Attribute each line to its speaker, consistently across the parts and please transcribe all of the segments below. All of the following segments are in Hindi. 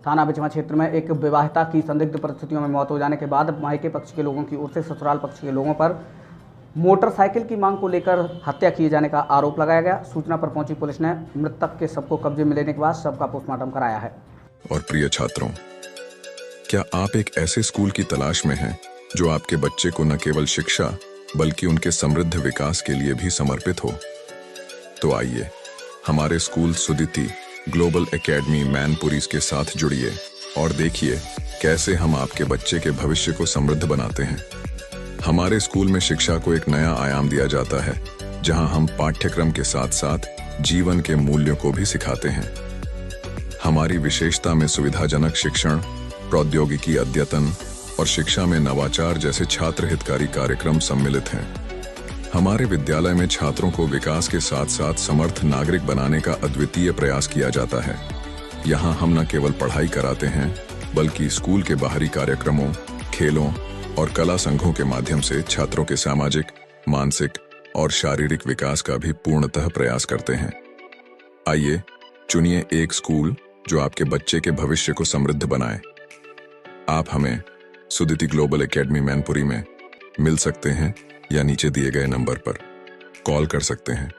Speaker 1: थाना बिचवा क्षेत्र में एक विवाहिता की संदिग्ध परिस्थितियों में मौत हो जाने के बाद मायके पक्ष के लोगों की ओर से ससुराल पक्ष के लोगों पर मोटरसाइकिल की मांग को लेकर हत्या किए जाने का आरोप लगाया गया। सूचना पर पहुंची पुलिस ने मृतक के शव को कब्जे में लेने के बाद शव का पोस्टमार्टम कराया है।
Speaker 2: और प्रिय छात्रों, क्या आप एक ऐसे स्कूल की तलाश में हैं जो आपके बच्चे को न केवल शिक्षा बल्कि उनके समृद्ध विकास के लिए भी समर्पित हो? तो आइए हमारे school Suditi global academy Mainpuri के साथ जुड़िए और देखिए कैसे हम आपके बच्चे के भविष्य को समृद्ध बनाते हैं। हमारे स्कूल में शिक्षा को एक नया आयाम दिया जाता है, जहां हम पाठ्यक्रम के साथ साथ जीवन के मूल्यों को भी सिखाते हैं। हमारी विशेषता में सुविधाजनक शिक्षण, प्रौद्योगिकी अद्यतन और शिक्षा में नवाचार जैसे छात्र हितकारी कार्यक्रम सम्मिलित हैं। हमारे विद्यालय में छात्रों को विकास के साथ साथ समर्थ नागरिक बनाने का अद्वितीय प्रयास किया जाता है। यहाँ हम न केवल पढ़ाई कराते हैं बल्कि स्कूल के बाहरी कार्यक्रमों, खेलों और कला संघों के माध्यम से छात्रों के सामाजिक, मानसिक और शारीरिक विकास का भी पूर्णतः प्रयास करते हैं। आइए चुनिए एक स्कूल जो आपके बच्चे के भविष्य को समृद्ध बनाए। आप हमें सुदिति ग्लोबल एकेडमी मैनपुरी में मिल सकते हैं या नीचे दिए गए नंबर पर कॉल कर सकते हैं।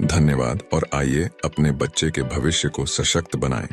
Speaker 2: धन्यवाद और आइए अपने बच्चे के भविष्य को सशक्त बनाएं।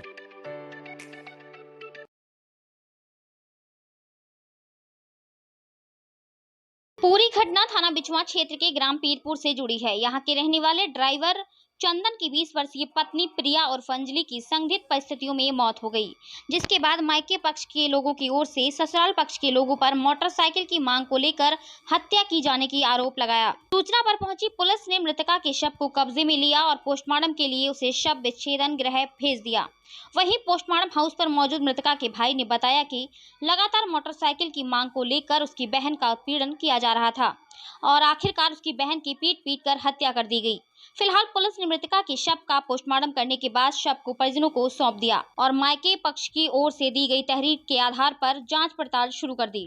Speaker 3: पूरी घटना थाना बिचवा क्षेत्र के ग्राम पीरपुर से जुड़ी है। यहाँ के रहने वाले ड्राइवर चंदन की 20 वर्षीय पत्नी प्रिया और अंजलि की संदिग्ध परिस्थितियों में मौत हो गई, जिसके बाद मायके पक्ष के लोगों की ओर से ससुराल पक्ष के लोगों पर मोटरसाइकिल की मांग को लेकर हत्या की जाने की आरोप लगाया। सूचना पर पहुंची पुलिस ने मृतका के शव को कब्जे में लिया और पोस्टमार्टम के लिए उसे शव विच्छेदन गृह भेज दिया। वहीं पोस्टमार्टम हाउस पर मौजूद मृतका के भाई ने बताया कि लगातार मोटरसाइकिल की मांग को लेकर उसकी बहन का उत्पीड़न किया जा रहा था और आखिरकार उसकी बहन की पीट कर हत्या कर दी गई। फिलहाल पुलिस ने मृतका के शव का पोस्टमार्टम करने के बाद शव को परिजनों को सौंप दिया और मायके पक्ष की ओर से दी गई तहरीर के आधार पर जांच पड़ताल शुरू कर दी।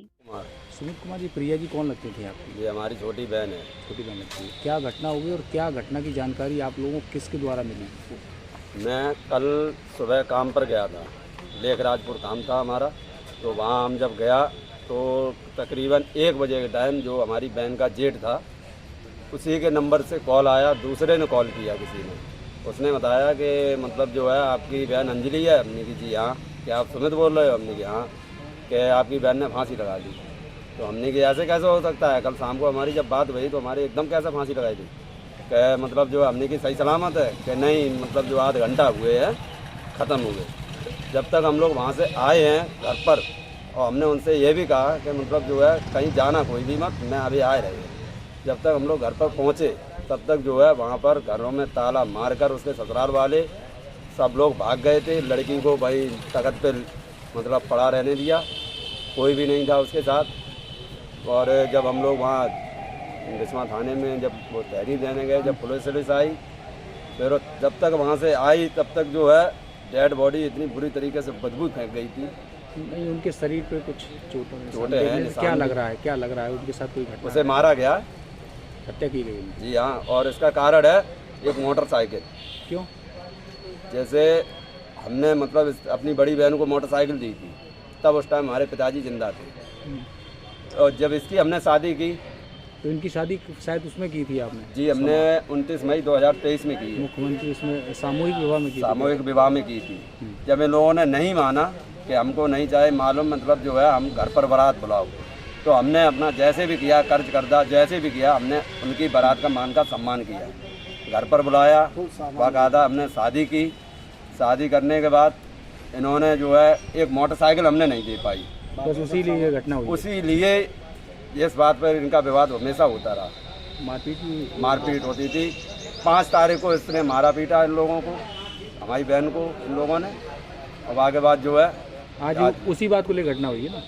Speaker 4: सुमित कुमार जी, प्रिया जी कौन लगती थी आपकी?
Speaker 5: ये हमारी छोटी बहन है।
Speaker 4: छोटी बहन लगती है। क्या घटना हुई और क्या घटना की जानकारी आप लोगों को किसके द्वारा मिली?
Speaker 5: मैं कल सुबह काम पर गया था, लेखराजपुर काम था हमारा, तो वहाँ हम जब गया तो तकरीबन 1 बजे के टाइम जो हमारी बहन का जेठ था उसी के नंबर से कॉल आया। दूसरे ने कॉल किया किसी ने, उसने बताया कि मतलब जो है आपकी बहन अंजलि है। हमने की जी हाँ। क्या आप सुमित बोल रहे हो? हमने की हाँ। कि आपकी बहन ने फांसी लगा दी। तो हमने कि ऐसे कैसे हो सकता है? कल शाम को हमारी जब बात हुई तो हमारे एकदम कैसे फांसी लगाई दी? कि मतलब जो हमने की सही सलामत है? कि नहीं, मतलब जो आध घंटा हुए हैं ख़त्म हो गए। जब तक हम लोग वहाँ से आए हैं घर पर और हमने उनसे ये भी कहा कि मतलब जो है कहीं जाना कोई भी मत, मैं अभी आ रही हूँ। जब तक हम लोग घर पर पहुँचे तब तक जो है वहाँ पर घरों में ताला मारकर उसके ससुराल वाले सब लोग भाग गए थे। लड़की को भाई तख्त पे मतलब पड़ा रहने दिया, कोई भी नहीं था उसके साथ। और जब हम लोग वहाँ बिचवा थाने में जब वो तहरीर देने गए, जब पुलिस आई, फिर जब तक वहाँ से आई तब तक जो है डेड बॉडी इतनी बुरी तरीके से बदबू फेंक गई थी।
Speaker 4: नहीं, उनके शरीर पे कुछ
Speaker 5: चोटें हैं।
Speaker 4: क्या लग रहा है? क्या लग रहा है उनके साथ कोई घटना?
Speaker 5: उसे मारा गया,
Speaker 4: हत्या की गई?
Speaker 5: जी हाँ। और इसका कारण है एक मोटरसाइकिल।
Speaker 4: क्यों?
Speaker 5: जैसे हमने मतलब अपनी बड़ी बहन को मोटरसाइकिल दी थी, तब उस टाइम हमारे पिताजी जिंदा थे। और जब इसकी हमने शादी की
Speaker 4: तो इनकी शादी शायद उसमें की थी आपने?
Speaker 5: जी, हमने 29 मई 2023 में की है।
Speaker 4: मुख्यमंत्री इसमें सामूहिक विवाह में की?
Speaker 5: सामूहिक विवाह में की थी। जब इन लोगों ने नहीं माना कि हमको नहीं चाहे मालूम, मतलब जो है हम घर पर बारात बुलाओ, तो हमने अपना जैसे भी किया, कर्ज कर्जा जैसे भी किया, हमने उनकी बारात का मान का सम्मान किया। घर पर बुलाया, बाकायदा हमने शादी की। शादी करने के बाद इन्होंने जो है एक मोटरसाइकिल हमने नहीं दे पाई।
Speaker 4: बस उसी लिए ये घटना हुई?
Speaker 5: उसी लिए इस बात पर इनका विवाद हमेशा होता रहा। मारपीट होती थी। 5 तारीख को इसने मारा पीटा इन लोगों को, हमारी बहन को इन लोगों ने। अब आगे बात जो है
Speaker 4: आज उसी बात को लेकर घटना हुई है ना?